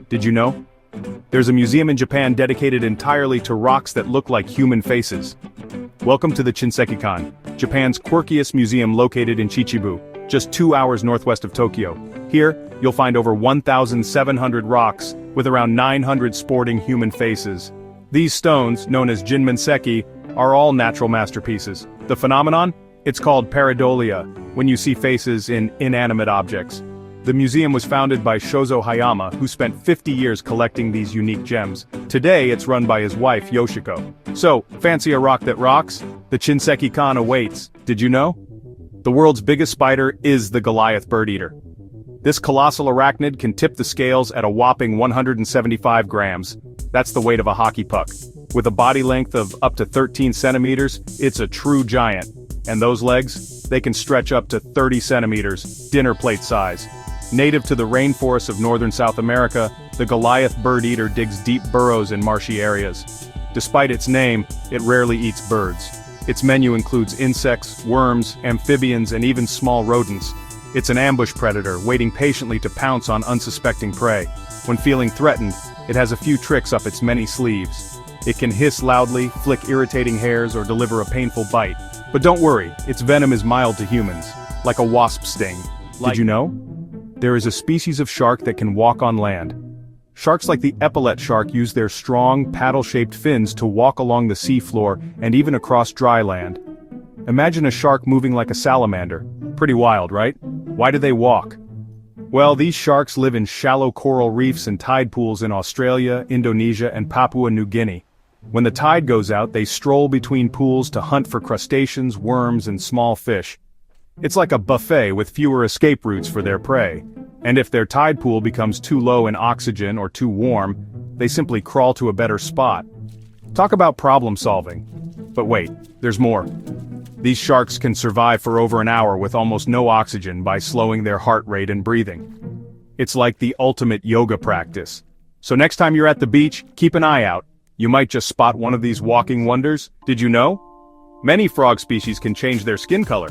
Did you know? There's a museum in Japan dedicated entirely to rocks that look like human faces. Welcome to the Shinsekikan, Japan's quirkiest museum located in Chichibu, just 2 hours northwest of Tokyo. Here, you'll find over 1,700 rocks, with around 900 sporting human faces. These stones, known as Jinmenseki, are all natural masterpieces. The phenomenon? It's called pareidolia, when you see faces in inanimate objects. The museum was founded by Shozo Hayama, who spent 50 years collecting these unique gems. Today, it's run by his wife, Yoshiko. So, fancy a rock that rocks? The Shinsekikan awaits. Did you know? The world's biggest spider is the Goliath bird eater. This colossal arachnid can tip the scales at a whopping 175 grams. That's the weight of a hockey puck. With a body length of up to 13 centimeters, it's a true giant. And those legs? They can stretch up to 30 centimeters, dinner plate size. Native to the rainforests of northern South America, the Goliath bird eater digs deep burrows in marshy areas. Despite its name, it rarely eats birds. Its menu includes insects, worms, amphibians, and even small rodents. It's an ambush predator, waiting patiently to pounce on unsuspecting prey. When feeling threatened, it has a few tricks up its many sleeves. It can hiss loudly, flick irritating hairs, or deliver a painful bite. But don't worry, its venom is mild to humans, like a wasp sting. Did you know? There is a species of shark that can walk on land. Sharks like the epaulet shark use their strong, paddle-shaped fins to walk along the seafloor and even across dry land. Imagine a shark moving like a salamander. Pretty wild, right? Why do they walk? Well, these sharks live in shallow coral reefs and tide pools in Australia, Indonesia, and Papua New Guinea. When the tide goes out, they stroll between pools to hunt for crustaceans, worms, and small fish. It's like a buffet with fewer escape routes for their prey. And if their tide pool becomes too low in oxygen or too warm, they simply crawl to a better spot. Talk about problem solving. But wait, there's more. These sharks can survive for over an hour with almost no oxygen by slowing their heart rate and breathing. It's like the ultimate yoga practice. So next time you're at the beach, keep an eye out. You might just spot one of these walking wonders. Did you know? Many frog species can change their skin color.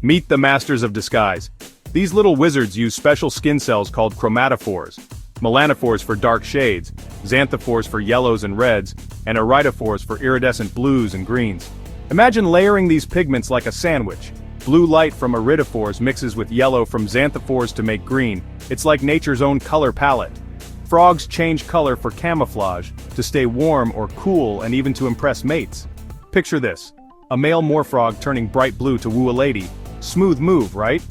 Meet the masters of disguise. These little wizards use special skin cells called chromatophores. Melanophores for dark shades, xanthophores for yellows and reds, and iridophores for iridescent blues and greens. Imagine layering these pigments like a sandwich. Blue light from iridophores mixes with yellow from xanthophores to make green. It's like nature's own color palette. Frogs change color for camouflage, to stay warm or cool, and even to impress mates. Picture this. A male moorfrog turning bright blue to woo a lady. Smooth move, right?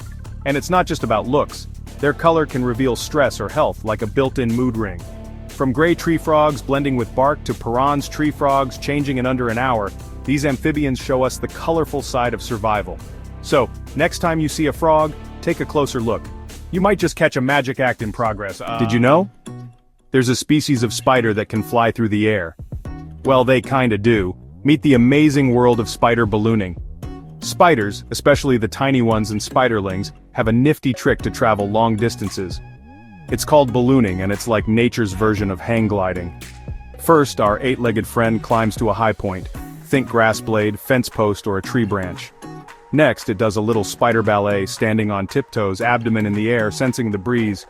And it's not just about looks. Their color can reveal stress or health like a built-in mood ring. From gray tree frogs blending with bark to Perron's tree frogs changing in under an hour, these amphibians show us the colorful side of survival. So, next time you see a frog, take a closer look. You might just catch a magic act in progress. Did you know? There's a species of spider that can fly through the air. Well, they kinda do. Meet the amazing world of spider ballooning. Spiders, especially the tiny ones and spiderlings, have a nifty trick to travel long distances. It's called ballooning, and it's like nature's version of hang gliding. First, our 8-legged friend climbs to a high point. Think grass blade, fence post, or a tree branch. Next, it does a little spider ballet, standing on tiptoes, abdomen in the air, sensing the breeze.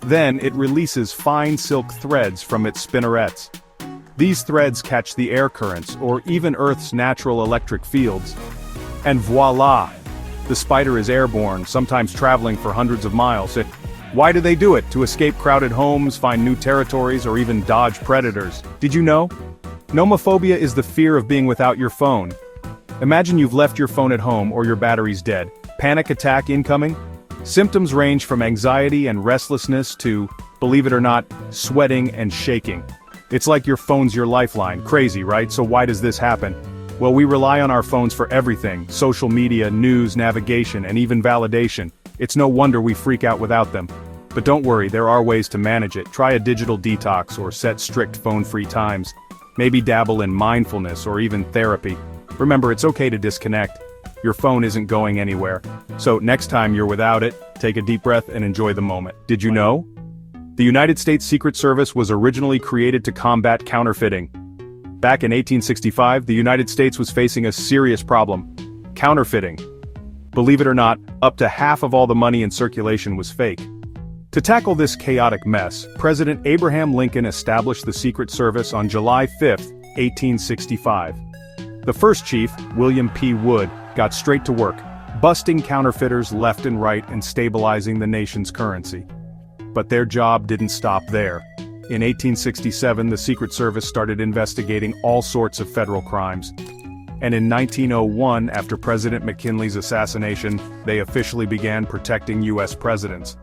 Then, it releases fine silk threads from its spinnerets. These threads catch the air currents, or even Earth's natural electric fields. And voila! The spider is airborne, sometimes traveling for hundreds of miles. Why do they do it? To escape crowded homes, find new territories, or even dodge predators. Did you know? Nomophobia is the fear of being without your phone. Imagine you've left your phone at home or your battery's dead. Panic attack incoming? Symptoms range from anxiety and restlessness to, believe it or not, sweating and shaking. It's like your phone's your lifeline. Crazy, right? So why does this happen? Well, we rely on our phones for everything: social media, news, navigation, and even validation. It's no wonder we freak out without them. But don't worry, there are ways to manage it. Try a digital detox or set strict phone-free times. Maybe dabble in mindfulness or even therapy. Remember, it's okay to disconnect. Your phone isn't going anywhere. So next time you're without it, take a deep breath and enjoy the moment. Did you know? The United States Secret Service was originally created to combat counterfeiting. Back in 1865, the United States was facing a serious problem: counterfeiting. Believe it or not, up to half of all the money in circulation was fake. To tackle this chaotic mess, President Abraham Lincoln established the Secret Service on July 5, 1865. The first chief, William P. Wood, got straight to work, busting counterfeiters left and right and stabilizing the nation's currency. But their job didn't stop there. In 1867, the Secret Service started investigating all sorts of federal crimes. And in 1901, after President McKinley's assassination, they officially began protecting U.S. presidents.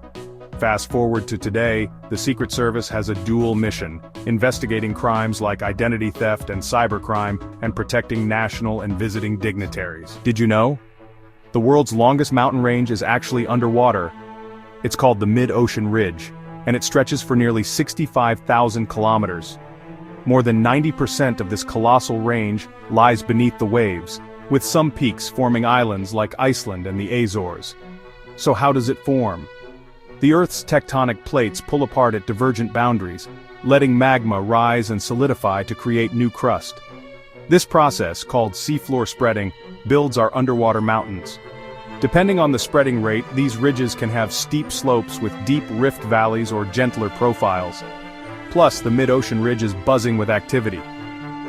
Fast forward to today, the Secret Service has a dual mission, investigating crimes like identity theft and cybercrime, and protecting national and visiting dignitaries. Did you know? The world's longest mountain range is actually underwater. It's called the Mid-Ocean Ridge, and it stretches for nearly 65,000 kilometers. More than 90% of this colossal range lies beneath the waves, with some peaks forming islands like Iceland and the Azores. So how does it form? The Earth's tectonic plates pull apart at divergent boundaries, letting magma rise and solidify to create new crust. This process, called seafloor spreading, builds our underwater mountains. Depending on the spreading rate, these ridges can have steep slopes with deep rift valleys or gentler profiles. Plus, the mid-ocean ridge is buzzing with activity.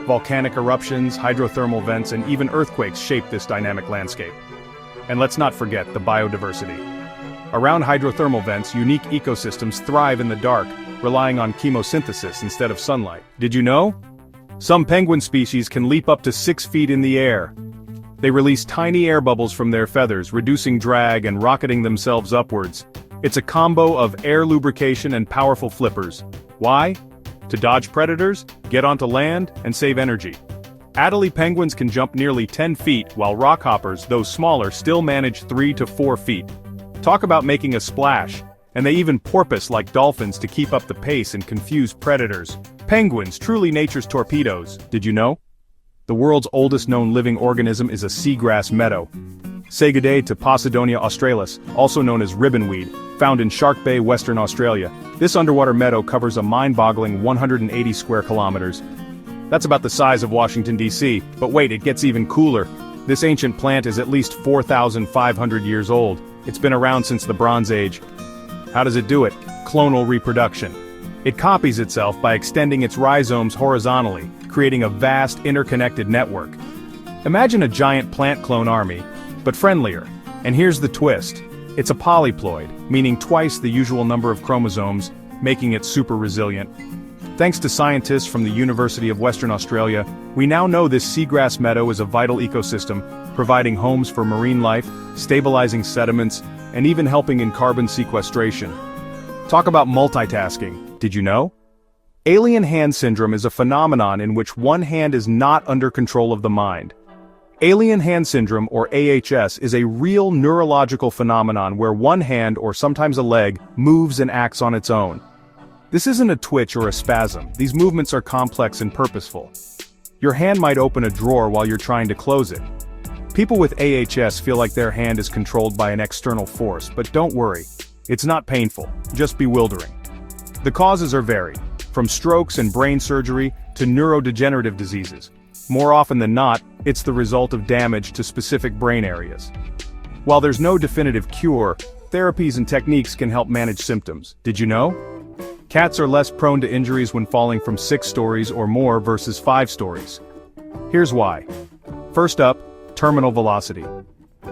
Volcanic eruptions, hydrothermal vents, and even earthquakes shape this dynamic landscape. And let's not forget the biodiversity. Around hydrothermal vents, unique ecosystems thrive in the dark, relying on chemosynthesis instead of sunlight. Did you know? Some penguin species can leap up to 6 feet in the air. They release tiny air bubbles from their feathers, reducing drag and rocketing themselves upwards. It's a combo of air lubrication and powerful flippers. Why? To dodge predators, get onto land, and save energy. Adelie penguins can jump nearly 10 feet, while rockhoppers, though smaller, still manage 3 to 4 feet. Talk about making a splash, and they even porpoise like dolphins to keep up the pace and confuse predators. Penguins, truly nature's torpedoes, did you know? The world's oldest known living organism is a seagrass meadow. Say good day to Posidonia australis, also known as ribbonweed, found in Shark Bay, Western Australia. This underwater meadow covers a mind-boggling 180 square kilometers. That's about the size of Washington, D.C., but wait, it gets even cooler. This ancient plant is at least 4,500 years old. It's been around since the Bronze Age. How does it do it? Clonal reproduction. It copies itself by extending its rhizomes horizontally, creating a vast interconnected network. Imagine a giant plant clone army, but friendlier. And here's the twist. It's a polyploid, meaning twice the usual number of chromosomes, making it super resilient. Thanks to scientists from the University of Western Australia, we now know this seagrass meadow is a vital ecosystem, providing homes for marine life, stabilizing sediments, and even helping in carbon sequestration. Talk about multitasking, did you know? Alien hand syndrome is a phenomenon in which one hand is not under control of the mind. Alien hand syndrome, or AHS, is a real neurological phenomenon where one hand, or sometimes a leg, moves and acts on its own. This isn't a twitch or a spasm. These movements are complex and purposeful. Your hand might open a drawer while you're trying to close it. People with AHS feel like their hand is controlled by an external force, but don't worry. It's not painful, just bewildering. The causes are varied, from strokes and brain surgery to neurodegenerative diseases. More often than not, it's the result of damage to specific brain areas. While there's no definitive cure, therapies and techniques can help manage symptoms. Did you know? Cats are less prone to injuries when falling from 6 stories or more versus 5 stories. Here's why. First up, terminal velocity.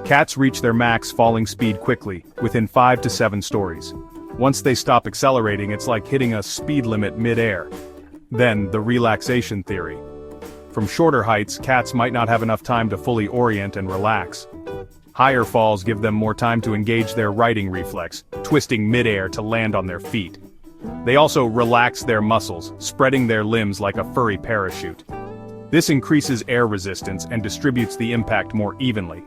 Cats reach their max falling speed quickly, within 5 to 7 stories. Once they stop accelerating, it's like hitting a speed limit mid-air. Then, the relaxation theory. From shorter heights, cats might not have enough time to fully orient and relax. Higher falls give them more time to engage their righting reflex, twisting mid-air to land on their feet. They also relax their muscles, spreading their limbs like a furry parachute. This increases air resistance and distributes the impact more evenly.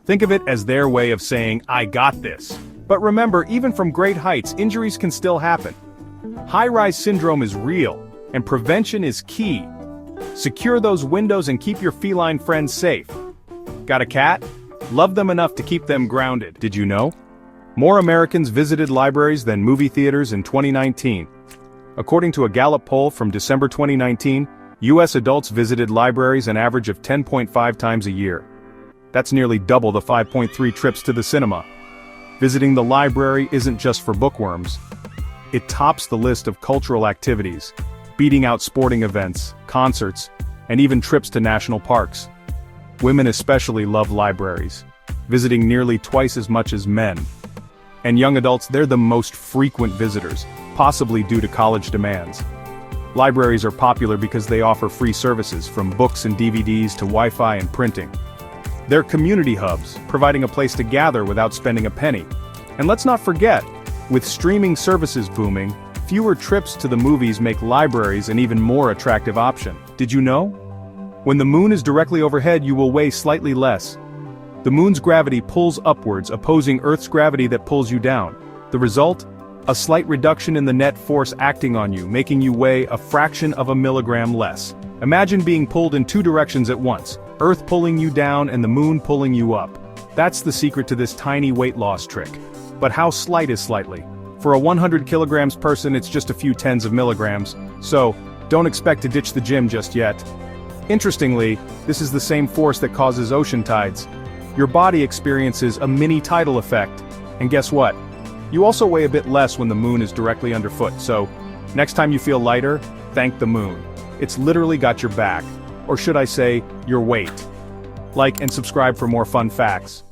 Think of it as their way of saying, "I got this." But remember, even from great heights, injuries can still happen. High-rise syndrome is real, and prevention is key. Secure those windows and keep your feline friends safe. Got a cat? Love them enough to keep them grounded. Did you know? More Americans visited libraries than movie theaters in 2019. According to a Gallup poll from December 2019, U.S. adults visited libraries an average of 10.5 times a year. That's nearly double the 5.3 trips to the cinema. Visiting the library isn't just for bookworms, It tops the list of cultural activities, beating out sporting events, concerts, and even trips to national parks. Women especially love libraries, visiting nearly twice as much as men. And young adults, they're the most frequent visitors, possibly due to college demands. Libraries are popular because they offer free services, from books and DVDs to Wi-Fi and printing. They're community hubs, providing a place to gather without spending a penny. And let's not forget, with streaming services booming, fewer trips to the movies make libraries an even more attractive option. Did you know? When the moon is directly overhead, you will weigh slightly less. The moon's gravity pulls upwards, opposing Earth's gravity that pulls you down. The result? A slight reduction in the net force acting on you, making you weigh a fraction of a milligram less. Imagine being pulled in two directions at once, Earth pulling you down and the moon pulling you up. That's the secret to this tiny weight loss trick. But how slight is slightly? For a 100 kilograms person, it's just a few tens of milligrams, so don't expect to ditch the gym just yet. Interestingly, this is the same force that causes ocean tides. Your body experiences a mini tidal effect, and guess what? You also weigh a bit less when the moon is directly underfoot, so next time you feel lighter, thank the moon. It's literally got your back, or should I say, your weight. Like and subscribe for more fun facts.